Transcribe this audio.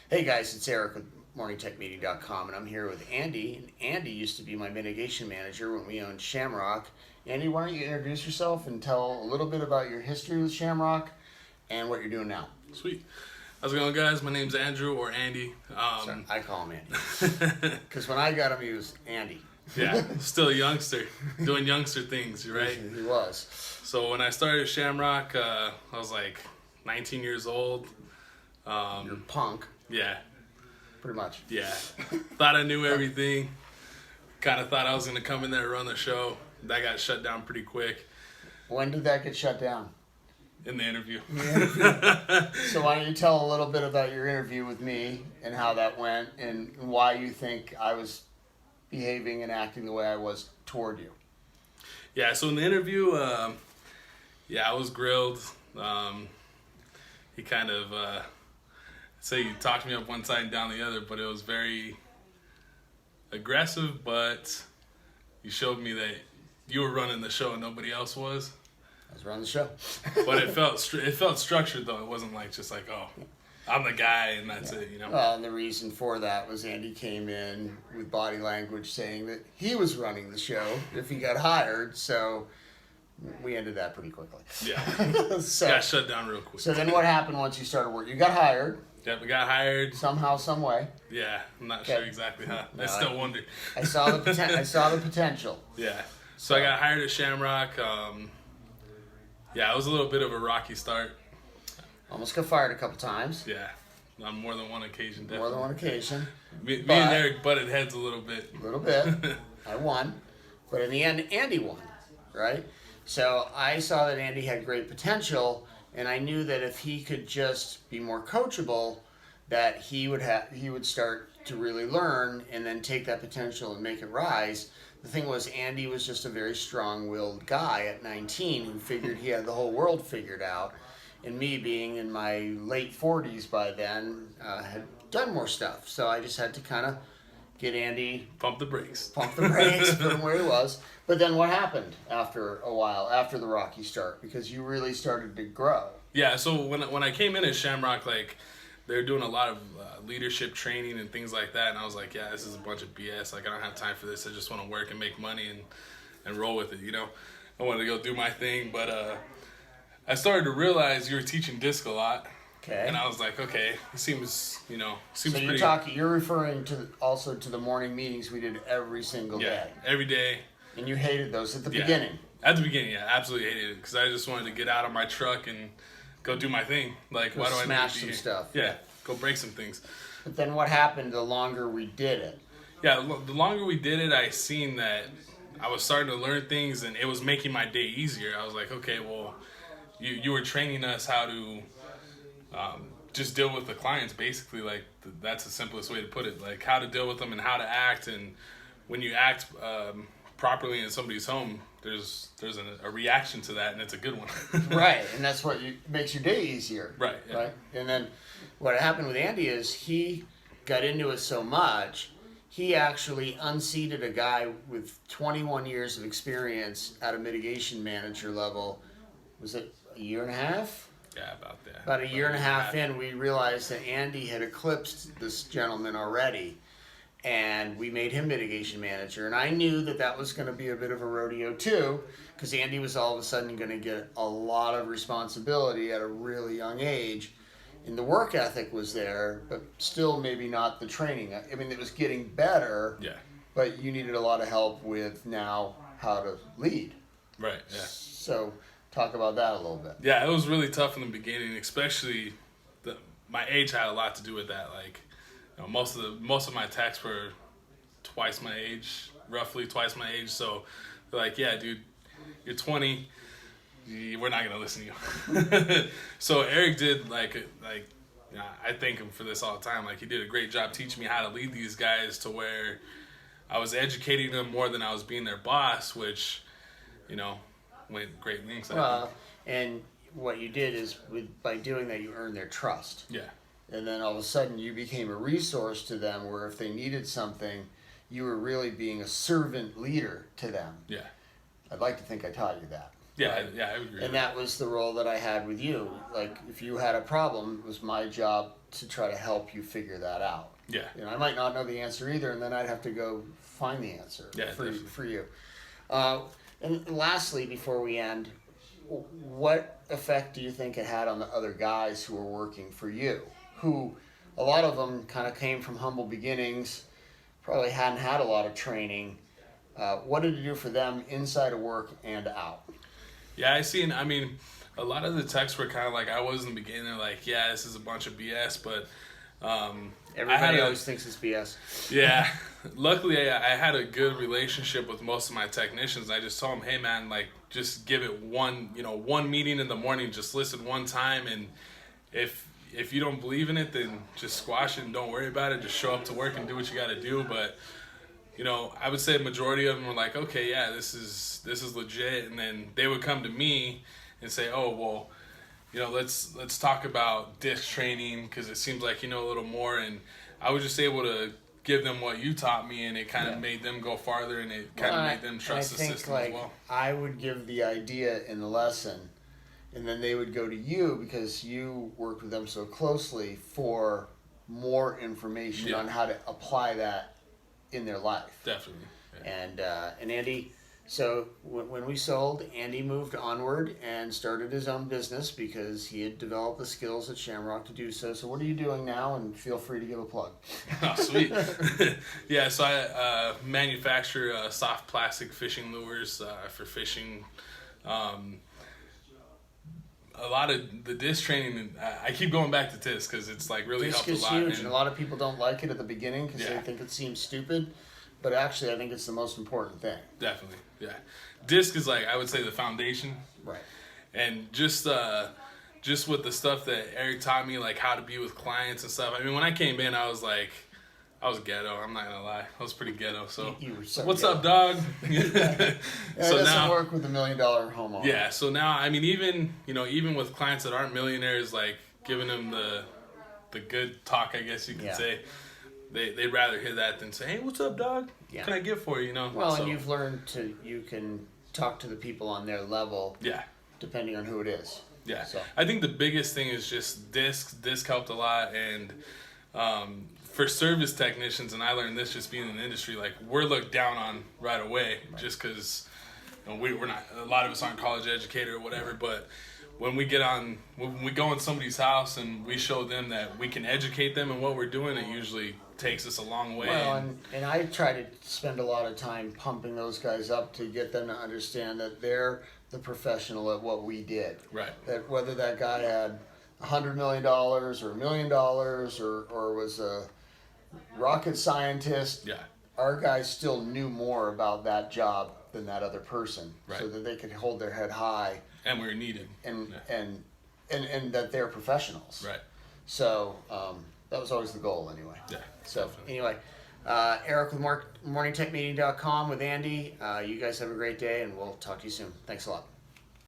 Hey guys, it's Eric with MorningTechMeeting.com, and I'm here with Andy. And Andy used to be my mitigation manager when we owned Shamrock. Andy, why don't you introduce yourself and tell a little bit about your history with Shamrock and what you're doing now? Sweet. How's it going, guys? My name's Andrew, or Andy. Sorry, I call him Andy. Because when I got him, he was Andy. Yeah, still a youngster, doing youngster things, right? He was. So when I started Shamrock, I was like 19 years old. You're punk, Yeah, pretty much. yeah. Thought I knew everything. Kind of thought I was going to come in there and run the show. That got shut down pretty quick When did that get shut down? in the interview. So why don't you tell a little bit about your interview with me and how that went and why you think I was behaving and acting the way I was toward you? Yeah, so in the interview, I was grilled. He kind of, say he talked me up one side and down the other, but it was very aggressive, but you showed me that you were running the show and nobody else was. I was running the show. But it felt structured, though. It wasn't like just like, oh, I'm the guy and that's it, you know? Well, and the reason for that was Andy came in with body language saying that he was running the show if he got hired, so we ended that pretty quickly. Yeah. So, Got shut down real quick. so then what happened once you started work? You got hired Yeah, we got hired. somehow, some way. Yeah, I'm not Okay. sure exactly how. I No, still wonder. I saw the I saw the potential. Yeah. So I got hired at Shamrock. Yeah, it was a little bit of a rocky start. Almost got fired a couple times. Yeah, on more than one occasion, definitely. More than one occasion. Me But- and Eric butted heads a little bit. A little bit. I won. But in the end, Andy won, right? So I saw that Andy had great potential, and I knew that if he could just be more coachable, that he would start to really learn and then take that potential and make it rise. The thing was, Andy was just a very strong-willed guy at 19 who figured he had the whole world figured out. And me being in my late 40s by then, had done more stuff. So I just had to kind of get Andy, Pump the brakes. pump the brakes, put him where he was. But then what happened after a while, after the rocky start? Because you really started to grow. Yeah, so when I came in at Shamrock, like, they were doing a lot of leadership training and things like that, and I was like, yeah, this is a bunch of BS. Like, I don't have time for this. I just want to work and make money and roll with it, you know? I wanted to go do my thing, but I started to realize you were teaching disc a lot. Okay. And I was like, okay, it seems So pretty... you're referring to also to the morning meetings we did every single Yeah, day. every day. And you hated those at the Yeah. beginning. At the beginning, yeah, absolutely hated it because I just wanted to get out of my truck and go do my thing. Like, Go why do I smash need to some be here? stuff. Yeah, go break some things. But then what happened the longer we did it? Yeah, the longer we did it, I seen that I was starting to learn things and it was making my day easier. I was like, okay, well, you were training us how to just deal with the clients, basically. Like, that's the simplest way to put it. Like, how to deal with them and how to act. And when you act properly in somebody's home, there's a reaction to that, and it's a good one. Right, and that's what makes your day easier. Right, yeah. Right. And then what happened with Andy is he got into it so much, he actually unseated a guy with 21 years of experience at a mitigation manager level. Was it a year and a half? Yeah, about that. About a year and a half in, we realized that Andy had eclipsed this gentleman already, and we made him mitigation manager. And I knew that that was going to be a bit of a rodeo too, because Andy was all of a sudden going to get a lot of responsibility at a really young age. And the work ethic was there, but still maybe not the training. I mean, it was getting better, Yeah, but you needed a lot of help with now how to lead. right, yeah. So talk about that a little bit. Yeah, it was really tough in the beginning, especially my age had a lot to do with that. Like, you know, most of my techs were twice my age, roughly twice my age. So they're like, yeah, dude, you're 20. We're not gonna listen to you. So Eric did I thank him for this all the time. Like, he did a great job teaching me how to lead these guys to where I was educating them more than I was being their boss, which, you know, went great lengths. And what you did is by doing that, you earned their trust. Yeah, And then all of a sudden you became a resource to them where if they needed something, you were really being a servant leader to them. yeah. I'd like to think I taught you that. Yeah, right? yeah, I would agree. And that was the role that I had with you. Like, if you had a problem, it was my job to try to help you figure that out. Yeah. You know, I might not know the answer either, and then I'd have to go find the answer Yeah, for you. And lastly, before we end, what effect do you think it had on the other guys who were working for you? Who, a lot of them kind of came from humble beginnings, probably hadn't had a lot of training. What did it do for them inside of work and out? Yeah, I mean, a lot of the texts were kind of like I was in the beginning. They're like, yeah, this is a bunch of BS, but Everybody always thinks it's BS. Yeah, luckily I had a good relationship with most of my technicians. I just told them, hey man, like just give it one meeting in the morning, just listen one time, and if you don't believe in it, then just squash it and don't worry about it. Just show up to work and do what you got to do. But I would say a majority of them were like, okay, yeah, this is legit, and then they would come to me and say, oh well, let's talk about disc training because it seems like you know a little more, and I was just able to give them what you taught me, and it kind of made them go farther, and it kind of made them trust the system as well. I would give the idea in the lesson, and then they would go to you because you worked with them so closely for more information on how to apply that in their life. Definitely. Yeah. And Andy, so when we sold, Andy moved onward and started his own business because he had developed the skills at Shamrock to do so. So what are you doing now? And feel free to give a plug. Oh, sweet. Yeah, so I manufacture soft plastic fishing lures for fishing. A lot of the disc training, I keep going back to disc because it's like really disc helped a lot. Disc is huge, and a lot of people don't like it at the beginning because Yeah. they think it seems stupid. But actually, I think it's the most important thing. Definitely, yeah. Disc is like, I would say, the foundation. Right. And just with the stuff that Eric taught me, like how to be with clients and stuff. I mean, when I came in, I was ghetto. I'm not gonna lie, I was pretty ghetto. So, You were so what's ghetto. up, dog? It So doesn't now, work with $1 million homeowner. yeah. So now, I mean, even with clients that aren't millionaires, like giving them the good talk, I guess you could say. They'd rather hear that than say, hey, what's up, dog? Yeah. What can I get for you? Well, and you've learned you can talk to the people on their level. Yeah. Depending on who it is. Yeah. So. I think the biggest thing is just disc. Disc helped a lot, and for service technicians, and I learned this just being in the industry, like we're looked down on right away, just because we're not. A lot of us aren't college educated or whatever, but. When we go in somebody's house and we show them that we can educate them in what we're doing, it usually takes us a long way. Well, and I try to spend a lot of time pumping those guys up to get them to understand that they're the professional at what we did. Right. That whether that guy had $100 million or $1 million or was a rocket scientist, yeah. Our guys still knew more about that job than that other person, right. so that they could hold their head high. And we're needed. And that they're professionals. Right. So that was always the goal anyway. Yeah. So definitely. anyway, Eric with MorningTechMeeting.com with Andy. You guys have a great day, and we'll talk to you soon. Thanks a lot.